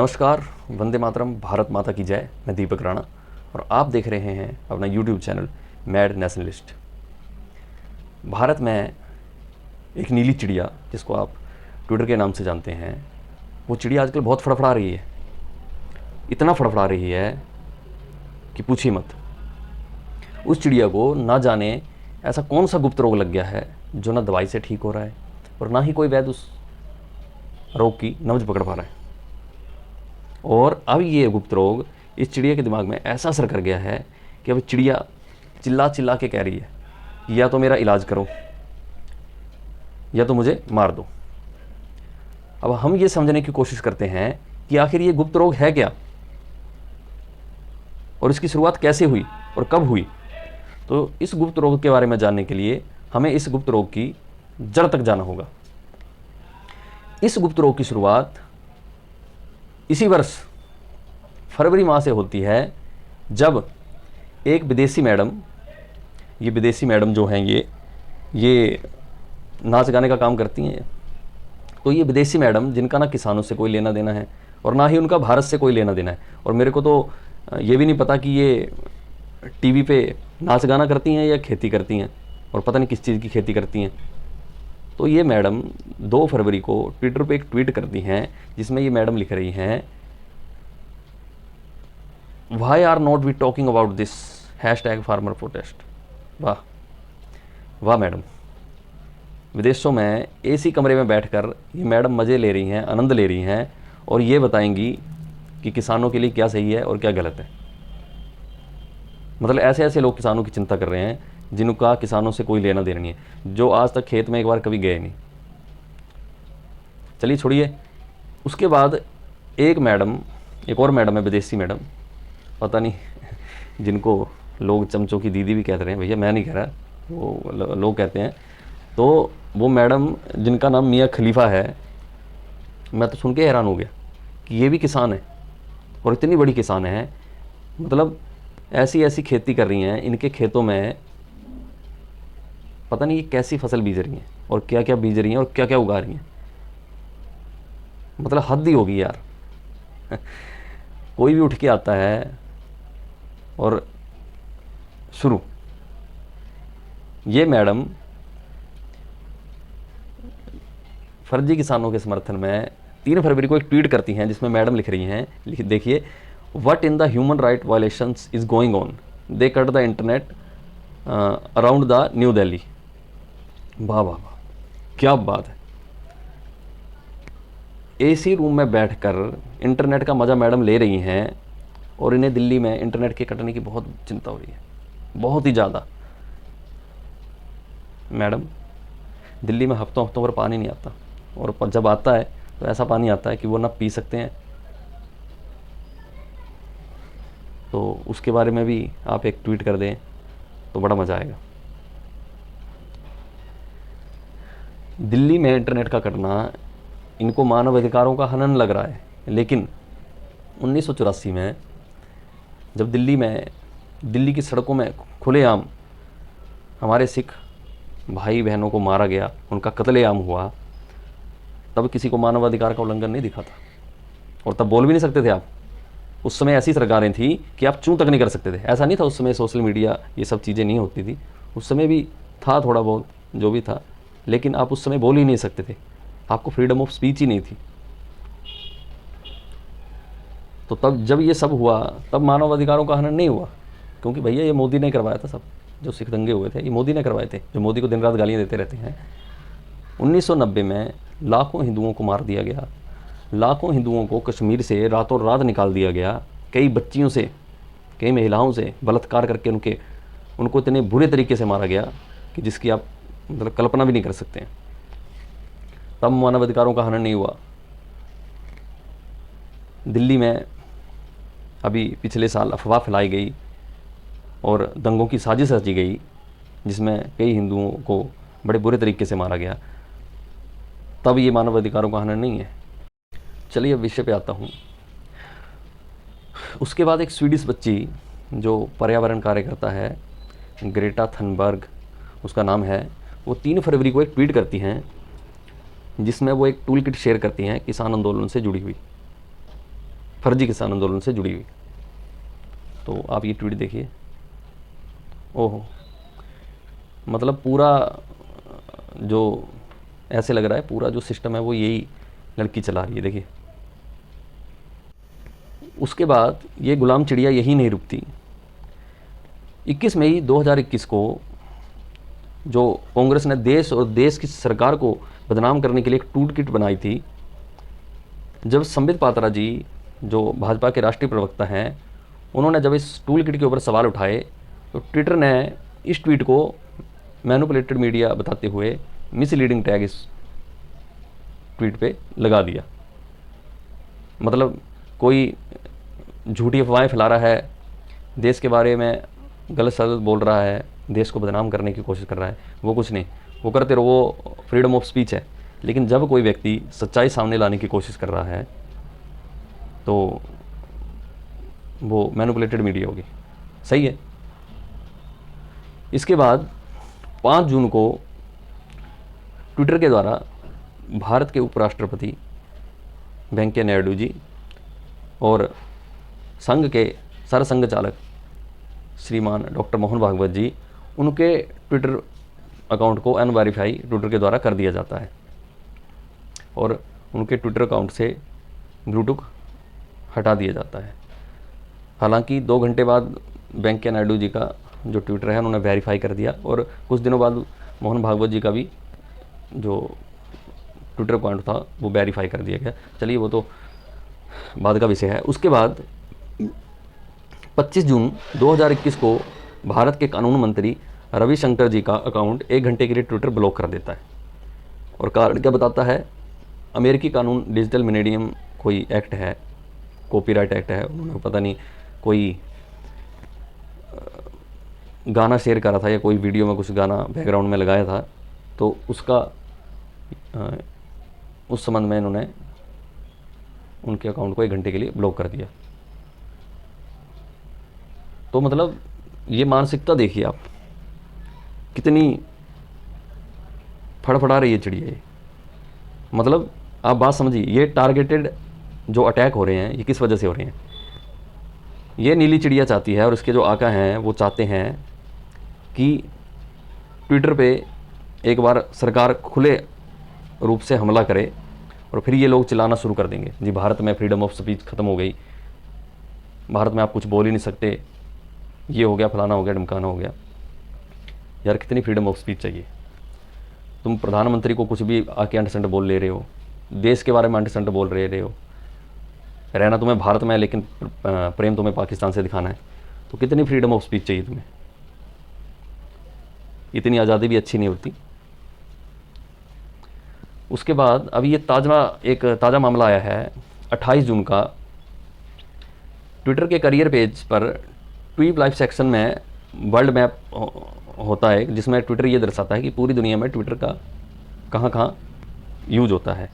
नमस्कार, वंदे मातरम, भारत माता की जय। मैं दीपक राणा और आप देख रहे हैं अपना YouTube channel mad nationalist. Bharat में एक नीली चिड़िया जिसको आप ट्विटर के नाम से जानते हैं, वो चिड़िया आजकल बहुत फड़फड़ा रही है। इतना फड़फड़ा रही है कि पूछिए मत। उस चिड़िया को ना जाने ऐसा कौन सा गुप्त रोग लग गया है जो ना दवाई से ठीक हो रहा है और ना ही कोई वैद्य उस रोग की नब्ज पकड़ पा रहा है। और अब ये गुप्त रोग इस चिड़िया के दिमाग में ऐसा असर कर गया है कि अब चिड़िया चिल्ला चिल्ला के कह रही है कि या तो मेरा इलाज करो या तो मुझे मार दो। अब हम ये समझने की कोशिश करते हैं कि आखिर ये गुप्त रोग है क्या और इसकी शुरुआत कैसे हुई और कब हुई। तो इस गुप्त रोग के बारे में जानने के लिए हमें इस गुप्त रोग की जड़ तक जाना होगा। इस गुप्त रोग की शुरुआत इसी वर्ष फरवरी माह से होती है, जब एक विदेशी मैडम, ये विदेशी मैडम जो हैं ये नाच गाने का काम करती हैं। तो ये विदेशी मैडम जिनका ना किसानों से कोई लेना देना है और ना ही उनका भारत से कोई लेना देना है, और मेरे को तो ये भी नहीं पता कि ये टीवी पे नाच गाना करती हैं या खेती करती हैं, और पता नहीं किस चीज़ की खेती करती हैं। तो ये मैडम 2 फरवरी को ट्विटर पे एक ट्वीट करती हैं जिसमें ये मैडम लिख रही हैं, why are not we talking about this #farmer protest. वाह वाह मैडम, विदेशों में एसी कमरे में बैठकर ये मैडम मज़े ले रही हैं, आनंद ले रही हैं और ये बताएंगी कि किसानों के लिए क्या सही है और क्या गलत है। मतलब ऐसे ऐसे लोग किसानों की चिंता कर रहे हैं जिनका किसानों से कोई लेना देना नहीं है, जो आज तक खेत में एक बार कभी गए नहीं। चलिए छोड़िए। उसके बाद एक और मैडम है, विदेशी मैडम, पता नहीं जिनको लोग चमचों की दीदी भी कहते रहे हैं, भैया मैं नहीं कह रहा, वो लोग कहते हैं। तो वो मैडम जिनका नाम मियाँ खलीफा है, मैं तो सुन के हैरान हो गया कि ये भी किसान है और इतनी बड़ी किसान है। मतलब ऐसी ऐसी खेती कर रही हैं, इनके खेतों में पता नहीं ये कैसी फसल बीज रही हैं और क्या क्या बीज रही हैं और क्या क्या उगा रही हैं। मतलब हद ही होगी यार। कोई भी उठ के आता है और शुरू। ये मैडम फर्जी किसानों के समर्थन में 3 फरवरी को एक ट्वीट करती हैं जिसमें मैडम लिख रही हैं, देखिए, what in the human right violations is going on, they cut the internet around the new Delhi. वाह वाह वाह, क्या बात है। एसी रूम में बैठकर इंटरनेट का मज़ा मैडम ले रही हैं और इन्हें दिल्ली में इंटरनेट के कटने की बहुत चिंता हो रही है, बहुत ही ज़्यादा। मैडम, दिल्ली में हफ्तों हफ्तों पर पानी नहीं आता, और जब आता है तो ऐसा पानी आता है कि वो ना पी सकते हैं। तो उसके बारे में भी आप एक ट्वीट कर दें तो बड़ा मज़ा आएगा। दिल्ली में इंटरनेट का कटना इनको मानव अधिकारों का हनन लग रहा है, लेकिन 1984 में जब दिल्ली की सड़कों में खुलेआम हमारे सिख भाई बहनों को मारा गया, उनका कत्लेआम हुआ, तब किसी को मानव अधिकार का उल्लंघन नहीं दिखा था, और तब बोल भी नहीं सकते थे आप। उस समय ऐसी सरकारें थी कि आप चूं तक नहीं कर सकते थे। ऐसा नहीं था उस समय सोशल मीडिया ये सब चीज़ें नहीं होती थी, उस समय भी था थोड़ा बहुत जो भी था, लेकिन आप उस समय बोल ही नहीं सकते थे, आपको फ्रीडम ऑफ स्पीच ही नहीं थी। तो तब जब ये सब हुआ तब मानव अधिकारों का हनन नहीं हुआ, क्योंकि भैया ये मोदी ने करवाया था। सब जो सिख दंगे हुए थे ये मोदी ने करवाए थे, जो मोदी को दिन रात गालियाँ देते रहते हैं। 1990 में लाखों हिंदुओं को मार दिया गया, लाखों हिंदुओं को कश्मीर से रातों रात निकाल दिया गया, कई बच्चियों से, कई महिलाओं से बलात्कार करके उनको इतने बुरे तरीके से मारा गया कि जिसकी आप मतलब कल्पना भी नहीं कर सकते हैं। तब मानव अधिकारों का हनन नहीं हुआ। दिल्ली में अभी पिछले साल अफवाह फैलाई गई और दंगों की साजिश रची गई जिसमें कई हिंदुओं को बड़े बुरे तरीके से मारा गया, तब ये मानव अधिकारों का हनन नहीं है। चलिए अब विषय पे आता हूँ। उसके बाद एक स्वीडिश बच्ची जो पर्यावरण कार्यकर्ता है, ग्रेटा थनबर्ग उसका नाम है, वो 3 फरवरी को एक ट्वीट करती हैं जिसमें वो एक टूल किट शेयर करती हैं किसान आंदोलन से जुड़ी हुई। फर्जी किसान आंदोलन से जुड़ी हुई। तो आप ये ट्वीट देखिए। ओहो, मतलब पूरा जो ऐसे लग रहा है पूरा जो सिस्टम है वो यही लड़की चला रही है, देखिए। उसके बाद ये गुलाम चिड़िया यही नहीं रुकती। 21 मई 2021 को जो कांग्रेस ने देश और देश की सरकार को बदनाम करने के लिए एक टूल किट बनाई थी, जब संबित पात्रा जी जो भाजपा के राष्ट्रीय प्रवक्ता हैं, उन्होंने जब इस टूल किट के ऊपर सवाल उठाए तो ट्विटर ने इस ट्वीट को मैनिपुलेटेड मीडिया बताते हुए मिसलीडिंग टैग इस ट्वीट पे लगा दिया। मतलब कोई झूठी अफवाहें फैला रहा है, देश के बारे में गलत सलत बोल रहा है, देश को बदनाम करने की कोशिश कर रहा है, वो कुछ नहीं, वो करते रहो, वो फ्रीडम ऑफ स्पीच है। लेकिन जब कोई व्यक्ति सच्चाई सामने लाने की कोशिश कर रहा है तो वो मैनिपुलेटेड मीडिया होगी। सही है। इसके बाद 5 जून को ट्विटर के द्वारा भारत के उपराष्ट्रपति वेंकैया नायडू जी और संघ के सरसंघ चालक श्रीमान डॉक्टर मोहन भागवत जी, उनके ट्विटर अकाउंट को अनवेरीफाई ट्विटर के द्वारा कर दिया जाता है और उनके ट्विटर अकाउंट से ब्लूटूथ हटा दिया जाता है। हालांकि 2 घंटे बाद वेंकैया नायडू जी का जो ट्विटर है उन्होंने वेरीफाई कर दिया और कुछ दिनों बाद मोहन भागवत जी का भी जो ट्विटर अकाउंट था वो वेरीफाई कर दिया गया। चलिए वो तो बाद का विषय है। उसके बाद 25 जून 2021 को भारत के कानून मंत्री रविशंकर जी का अकाउंट 1 घंटे के लिए ट्विटर ब्लॉक कर देता है और कारण क्या बताता है, अमेरिकी कानून डिजिटल मिलेनियम कोई एक्ट है, कॉपीराइट एक्ट है, उन्होंने पता नहीं कोई गाना शेयर करा था या कोई वीडियो में कुछ गाना बैकग्राउंड में लगाया था, तो उसका उस संबंध में इन्होंने उनके अकाउंट को 1 घंटे के लिए ब्लॉक कर दिया। तो मतलब ये मानसिकता देखिए आप, कितनी फड़फड़ा रही है चिड़िया ये। मतलब आप बात समझिए, ये टारगेटेड जो अटैक हो रहे हैं ये किस वजह से हो रहे हैं। ये नीली चिड़िया चाहती है और इसके जो आका हैं वो चाहते हैं कि ट्विटर पे एक बार सरकार खुले रूप से हमला करे और फिर ये लोग चिल्लाना शुरू कर देंगे, जी भारत में फ्रीडम ऑफ स्पीच ख़त्म हो गई, भारत में आप कुछ बोल ही नहीं सकते, ये हो गया, फलाना हो गया, ढमकाना हो गया। यार कितनी फ्रीडम ऑफ स्पीच चाहिए। तुम प्रधानमंत्री को कुछ भी आके अंडरस्टैंड बोल ले रहे हो, देश के बारे में अंडरस्टैंड बोल रहे हो, रहना तुम्हें भारत में है लेकिन प्रेम तुम्हें पाकिस्तान से दिखाना है, तो कितनी फ्रीडम ऑफ स्पीच चाहिए तुम्हें। इतनी आज़ादी भी अच्छी नहीं होती। उसके बाद अभी ये एक ताज़ा मामला आया है 28 जून का। ट्विटर के करियर पेज पर ट्वीट लाइफ सेक्शन में वर्ल्ड मैप होता है, जिसमें ट्विटर ये दर्शाता है कि पूरी दुनिया में ट्विटर का कहाँ कहाँ यूज होता है।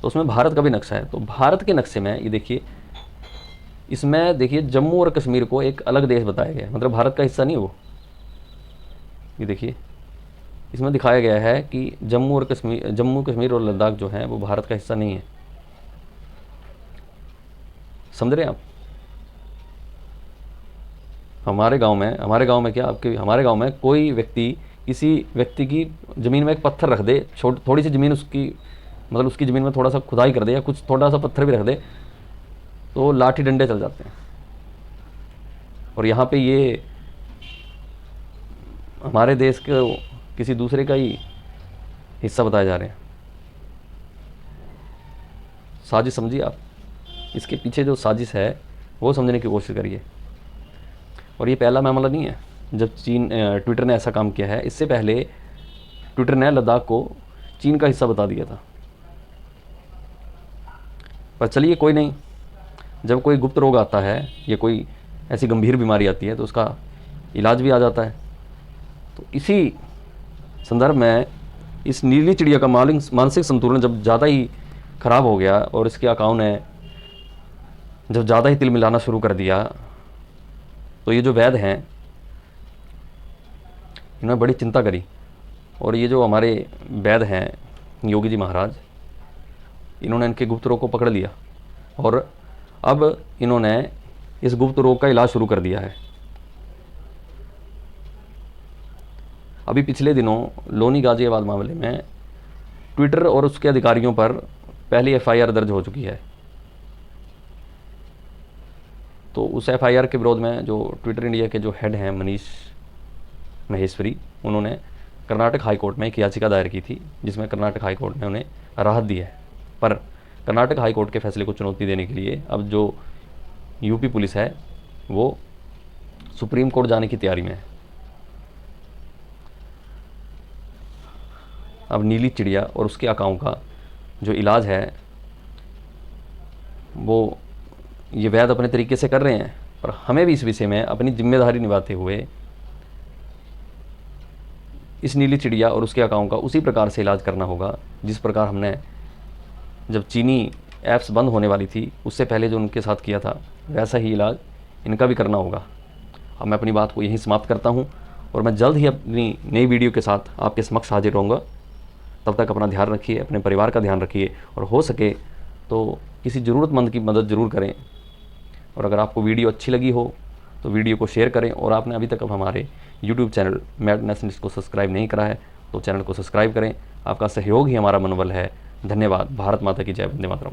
तो उसमें भारत का भी नक्शा है। तो भारत के नक्शे में ये देखिए, इसमें देखिए जम्मू और कश्मीर को एक अलग देश बताया गया है, मतलब भारत का हिस्सा नहीं वो। ये देखिए इसमें दिखाया गया है कि जम्मू कश्मीर और लद्दाख जो है वो भारत का हिस्सा नहीं है। समझ रहे हैं आप। हमारे गांव में क्या आपके हमारे गांव में कोई व्यक्ति किसी व्यक्ति की ज़मीन में एक पत्थर रख दे, थोड़ी सी ज़मीन उसकी, मतलब उसकी ज़मीन में थोड़ा सा खुदाई कर दे या कुछ थोड़ा सा पत्थर भी रख दे तो लाठी डंडे चल जाते हैं। और यहाँ पे ये हमारे देश के किसी दूसरे का ही हिस्सा बताए जा रहे हैं। साजिश समझिए आप, इसके पीछे जो साजिश है वो समझने की कोशिश करिए। और ये पहला मामला नहीं है जब ट्विटर ने ऐसा काम किया है। इससे पहले ट्विटर ने लद्दाख को चीन का हिस्सा बता दिया था। पर चलिए कोई नहीं, जब कोई गुप्त रोग आता है या कोई ऐसी गंभीर बीमारी आती है तो उसका इलाज भी आ जाता है। तो इसी संदर्भ में इस नीली चिड़िया का मानसिक संतुलन जब ज़्यादा ही ख़राब हो गया और इसके अकाउंट ने जब ज़्यादा ही तिल मिलाना शुरू कर दिया, तो ये जो वैद्य हैं इन्होंने बड़ी चिंता करी। और ये जो हमारे वैद्य हैं योगी जी महाराज, इन्होंने इनके गुप्त रोग को पकड़ लिया और अब इन्होंने इस गुप्त रोग का इलाज शुरू कर दिया है। अभी पिछले दिनों लोनी गाजियाबाद मामले में ट्विटर और उसके अधिकारियों पर पहली एफआईआर दर्ज हो चुकी है। तो उस एफआईआर के विरोध में जो ट्विटर इंडिया के जो हेड हैं मनीष महेश्वरी, उन्होंने कर्नाटक हाई कोर्ट में एक याचिका दायर की थी, जिसमें कर्नाटक हाई कोर्ट ने उन्हें राहत दी है। पर कर्नाटक हाई कोर्ट के फैसले को चुनौती देने के लिए अब जो यूपी पुलिस है वो सुप्रीम कोर्ट जाने की तैयारी में है। अब नीली चिड़िया और उसके आकाओं का जो इलाज है वो ये वैद्य अपने तरीके से कर रहे हैं, पर हमें भी इस विषय में अपनी जिम्मेदारी निभाते हुए इस नीली चिड़िया और उसके आकाओं का उसी प्रकार से इलाज करना होगा जिस प्रकार हमने जब चीनी ऐप्स बंद होने वाली थी उससे पहले जो उनके साथ किया था, वैसा ही इलाज इनका भी करना होगा। अब मैं अपनी बात को यहीं समाप्त करता हूँ और मैं जल्द ही अपनी नई वीडियो के साथ आपके समक्ष हाजिर रहूँगा। तब तक अपना ध्यान रखिए, अपने परिवार का ध्यान रखिए और हो सके तो किसी ज़रूरतमंद की मदद ज़रूर करें। और अगर आपको वीडियो अच्छी लगी हो तो वीडियो को शेयर करें, और आपने अभी तक अब हमारे YouTube चैनल मैड नेशनलिस्ट को सब्सक्राइब नहीं करा है तो चैनल को सब्सक्राइब करें। आपका सहयोग ही हमारा मनोबल है। धन्यवाद। भारत माता की जय। वंदे मातरम।